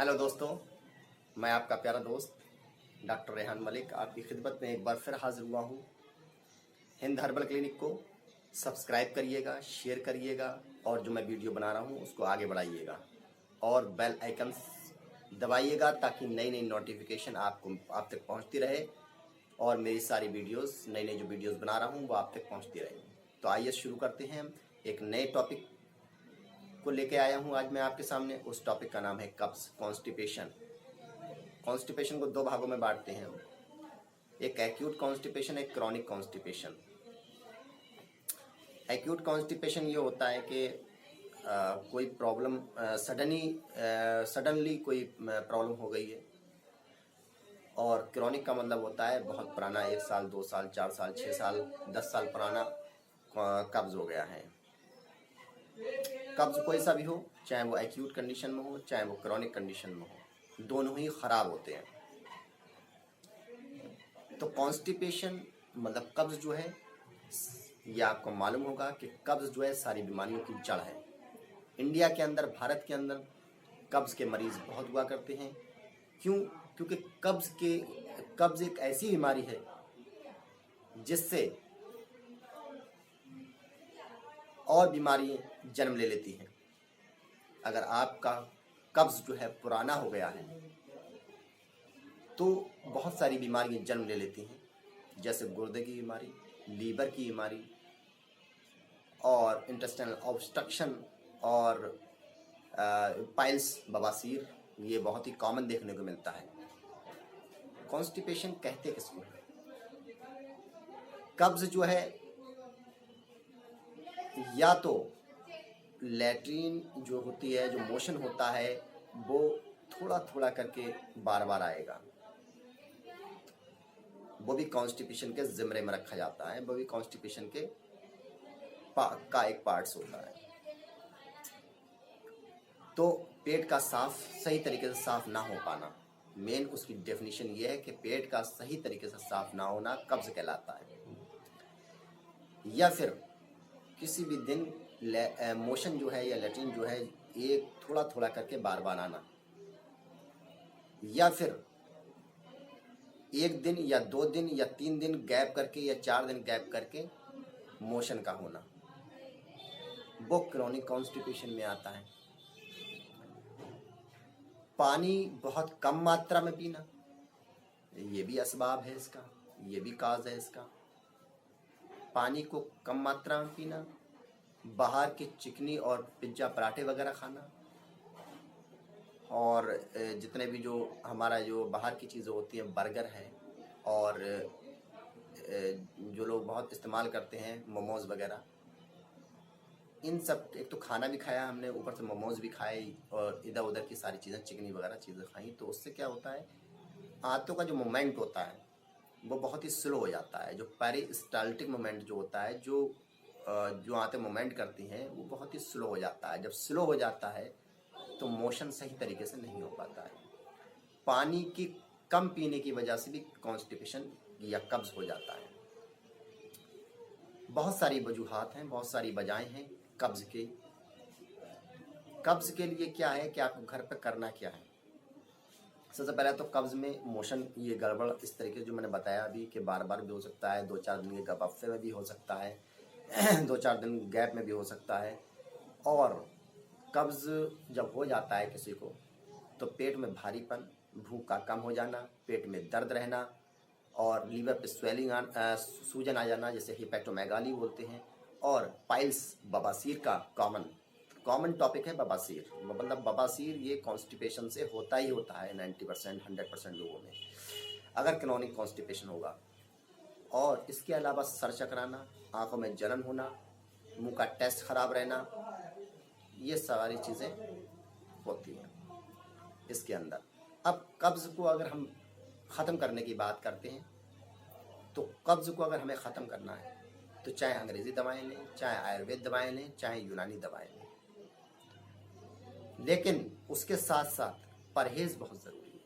Hello दोस्तों, मैं आपका प्यारा दोस्त डॉक्टर रेहान मलिक आपकी खिदमत में एक बार फिर हाजिर हुआ हूँ। हिंद हर्बल क्लिनिक को सब्सक्राइब करिएगा, शेयर करिएगा और जो मैं वीडियो बना रहा हूँ उसको आगे बढ़ाइएगा और बेल आइकन दबाइएगा ताकि नई नई नोटिफिकेशन आप तक पहुँचती रहे और मेरी सारी वीडियोस नई जो वीडियोस बना रहा हूँ वो आप तक पहुँचती रहेंगी। तो आइए शुरू करते हैं। एक नए टॉपिक को लेके आया हूँ आज मैं आपके सामने। उस टॉपिक का नाम है कब्ज, कॉन्स्टिपेशन। कॉन्स्टिपेशन को दो भागों में बांटते हैं हम, एक एक्यूट कॉन्स्टिपेशन, एक क्रॉनिक कॉन्स्टिपेशन। एक्यूट कॉन्स्टिपेशन ये होता है कि कोई प्रॉब्लम सडनली कोई प्रॉब्लम हो गई है, और क्रॉनिक का मतलब होता है बहुत पुराना, 1 साल 2 साल 4 साल 6 साल 10 साल पुराना कब्ज हो गया है। कब्ज कोई सा भी हो, चाहे वो एक्यूट कंडीशन में हो चाहे वो क्रॉनिक कंडीशन में हो, दोनों ही खराब होते हैं। तो कॉन्स्टिपेशन मतलब कब्ज जो है, ये आपको मालूम होगा कि कब्ज जो है सारी बीमारियों की जड़ है। इंडिया के अंदर, भारत के अंदर कब्ज के मरीज बहुत हुआ करते हैं। क्यों? क्योंकि कब्ज एक ऐसी बीमारी है जिससे और बीमारियां जन्म ले लेती हैं। अगर आपका कब्ज जो है पुराना हो गया है तो बहुत सारी बीमारियां जन्म ले लेती हैं, जैसे गुर्दे की बीमारी, लीवर की बीमारी और इंटेस्टाइनल ऑब्स्ट्रक्शन और पाइल्स, बवासीर, ये बहुत ही कॉमन देखने को मिलता है। कॉन्स्टिपेशन कहते किसको है? कब्ज जो है या तो लैट्रिन जो होती है, जो मोशन होता है वो थोड़ा थोड़ा करके बार बार आएगा, वो भी कॉन्स्टिपेशन के जिम्मे में रखा जाता है, वो भी कॉन्स्टिपेशन के का एक पार्ट्स होता है। तो पेट का सही तरीके से साफ ना हो पाना, मेन उसकी डेफिनेशन ये है कि पेट का सही तरीके से साफ ना होना कब्ज कहलाता है। या फिर किसी भी दिन मोशन जो है या लैट्रिन जो है एक थोड़ा थोड़ा करके बार बार आना, या फिर 1 दिन या 2 दिन या 3 दिन गैप करके या 4 दिन गैप करके मोशन का होना, वो क्रॉनिक कॉन्स्टिपेशन में आता है। पानी बहुत कम मात्रा में पीना, ये भी असबाब है इसका, ये भी काज है इसका। पानी को कम मात्रा में पीना, बाहर की चिकनी और पिज्ज़ा पराठे वगैरह खाना, और जितने भी जो हमारा जो बाहर की चीज़ें होती हैं, बर्गर है, और जो लोग बहुत इस्तेमाल करते हैं मोमोज़ वगैरह, इन सब, एक तो खाना भी खाया हमने, ऊपर से मोमोज़ भी खाए और इधर उधर की सारी चीज़ें, चिकनी वगैरह चीज़ें खाई, तो उससे क्या होता है, आंतों का जो मोमेंट होता है वो बहुत ही स्लो हो जाता है। जो पेरिस्टाल्टिक मोमेंट जो होता है, जो आंतें मोमेंट करती हैं, वो बहुत ही स्लो हो जाता है। जब स्लो हो जाता है तो मोशन सही तरीके से नहीं हो पाता है। पानी की कम पीने की वजह से भी कॉन्स्टिपेशन या कब्ज हो जाता है। बहुत सारी वजूहात हैं, बहुत सारी वजहें हैं कब्ज के। कब्ज के लिए क्या है कि आपको घर पे करना क्या है। सबसे पहले तो कब्ज में मोशन ये गड़बड़ इस तरीके जो मैंने बताया अभी कि बार बार भी हो सकता है, 2-4 दिन के गपफ्फे में भी हो सकता है, 2-4 दिन गैप में भी हो सकता है। और कब्ज जब हो जाता है किसी को तो पेट में भारीपन, भूख का कम हो जाना, पेट में दर्द रहना और लीवर पे स्वेलिंग सूजन आ जाना, जैसे हिपैटोमेगाली बोलते हैं, और पाइल्स, बवासीर का कॉमन टॉपिक है बवासीर। मतलब बवासीर ये कॉन्स्टिपेशन से होता ही होता है 90% 100% लोगों में, अगर क्रॉनिक कॉन्स्टिपेशन होगा। और इसके अलावा सर चकराना, आंखों में जलन होना, मुंह का टेस्ट खराब रहना, ये सारी चीज़ें होती हैं इसके अंदर। अब कब्ज़ को अगर हम ख़त्म करने की बात करते हैं तो कब्ज़ को अगर हमें ख़त्म करना है तो चाहे अंग्रेज़ी दवाएं लें, चाहे आयुर्वेद दवाएं लें, चाहे यूनानी दवाएं लें, लेकिन उसके साथ साथ परहेज़ बहुत ज़रूरी है।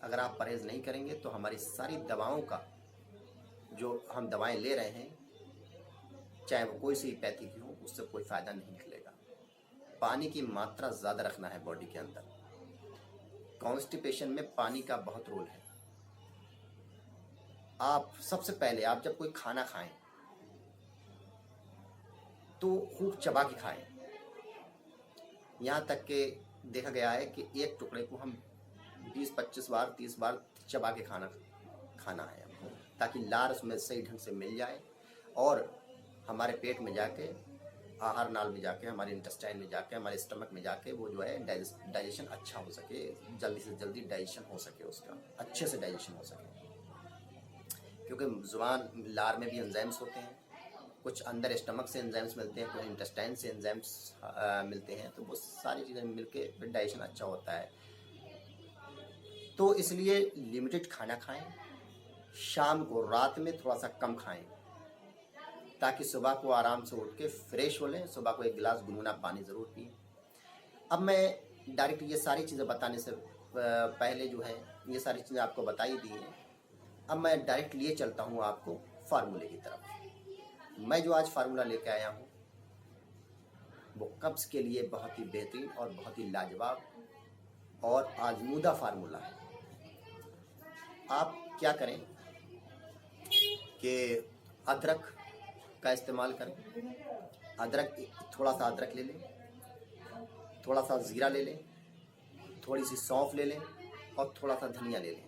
अगर आप परहेज़ नहीं करेंगे तो हमारी सारी दवाओं का, जो हम दवाएं ले रहे हैं, चाहे वो कोई सी पैथी की हो, उससे कोई फ़ायदा नहीं निकलेगा। पानी की मात्रा ज़्यादा रखना है बॉडी के अंदर, कॉन्स्टिपेशन में पानी का बहुत रोल है। आप सबसे पहले आप जब कोई खाना खाएं तो खूब चबा के खाएं। यहाँ तक कि देखा गया है कि एक टुकड़े को हम 20-25 बार 30 बार चबा के खाना है हमको, ताकि लार उसमें सही ढंग से मिल जाए और हमारे पेट में जाके, आहार नाल में जाके, हमारे इंटेस्टाइन में जाके, हमारे स्टमक में जाके वो जो है डाइजेशन अच्छा हो सके, जल्दी से जल्दी डाइजेशन हो सके, उसका अच्छे से डाइजेशन हो सके। क्योंकि जुबान लार में भी एंजाइम्स होते हैं, कुछ अंदर स्टमक से एंजाइम्स मिलते हैं, कुछ इंटेस्टाइन से एंजाइम्स मिलते हैं, तो वो सारी चीज़ें मिलके फिर डाइजेशन अच्छा होता है। तो इसलिए लिमिटेड खाना खाएं, शाम को रात में थोड़ा सा कम खाएं, ताकि सुबह को आराम से उठ के फ्रेश हो लें। सुबह को 1 गिलास गुनगुना पानी ज़रूर पिए। अब मैं डायरेक्ट ये सारी चीज़ें बताने से पहले जो है ये सारी चीज़ें आपको बताई दी हैं। अब मैं डायरेक्ट लिए चलता हूँ आपको फार्मूले की तरफ। मैं जो आज फार्मूला लेके आया हूँ वो कब्ज के लिए बहुत ही बेहतरीन और बहुत ही लाजवाब और आजमूदा फार्मूला है। आप क्या करें कि अदरक का इस्तेमाल करें। अदरक, थोड़ा सा अदरक ले लें, थोड़ा सा ज़ीरा ले लें, थोड़ी सी सौंफ ले लें और थोड़ा सा धनिया ले लें।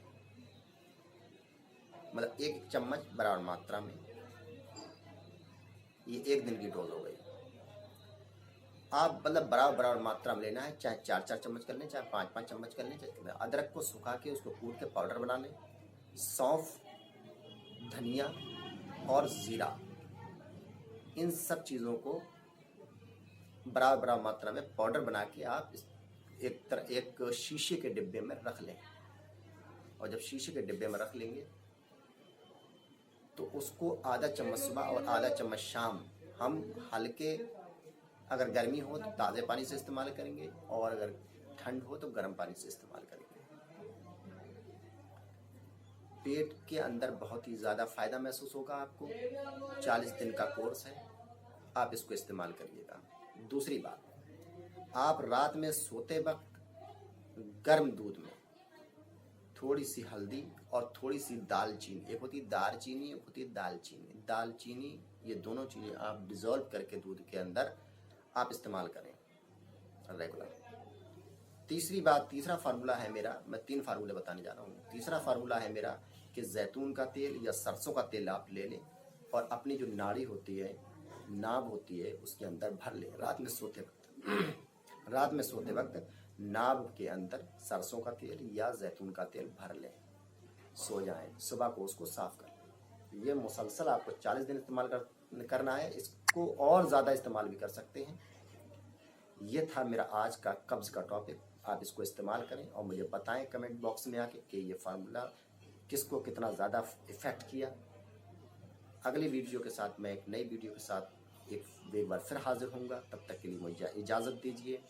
मतलब 1 चम्मच बराबर मात्रा में। ये 1 दिन की डोज हो गई। आप मतलब बराबर मात्रा में लेना है, चाहे 4-4 चम्मच कर लें, चाहे 5-5 चम्मच कर लें। चाहे अदरक को सुखा के उसको कूट के पाउडर बना लें। सौंफ, धनिया और ज़ीरा, इन सब चीज़ों को बराबर मात्रा में पाउडर बना के आप एक शीशे के डिब्बे में रख लें। और जब शीशे के डिब्बे में रख लेंगे तो उसको आधा चम्मच सुबह और आधा चम्मच शाम हम हल्के, अगर गर्मी हो तो ताज़े पानी से इस्तेमाल करेंगे और अगर ठंड हो तो गर्म पानी से इस्तेमाल करेंगे। पेट के अंदर बहुत ही ज़्यादा फ़ायदा महसूस होगा आपको। 40 दिन का कोर्स है, आप इसको इस्तेमाल करिएगा। दूसरी बात, आप रात में सोते वक्त गर्म दूध में थोड़ी सी हल्दी और थोड़ी सी दालचीनी, एक होती दालचीनी, एक होती दालचीनी, ये दोनों चीज़ें आप डिज़ोल्व करके दूध के अंदर आप इस्तेमाल करें रेगुलर। तीसरी बात, तीसरा फार्मूला है मेरा, मैं 3 फार्मूले बताने जा रहा हूँ। तीसरा फार्मूला है मेरा कि जैतून का तेल या सरसों का तेल आप ले लें और अपनी जो नाड़ी होती है, नाभ होती है, उसके अंदर भर लें रात में सोते वक्त। रात में सोते वक्त नाभ के अंदर सरसों का तेल या जैतून का तेल भर लें, सो जाएं। सुबह को उसको साफ कर लें। ये मुसलसल आपको 40 दिन इस्तेमाल करना है। इसको और ज़्यादा इस्तेमाल भी कर सकते हैं। ये था मेरा आज का कब्ज़ का टॉपिक। आप इसको इस्तेमाल करें और मुझे बताएं कमेंट बॉक्स में आके कि ये फार्मूला किसको कितना ज़्यादा इफ़ेक्ट किया। अगली वीडियो के साथ मैं एक नई वीडियो के साथ एक बार फिर हाजिर होऊंगा। तब तक के लिए मुझे इजाज़त दीजिए।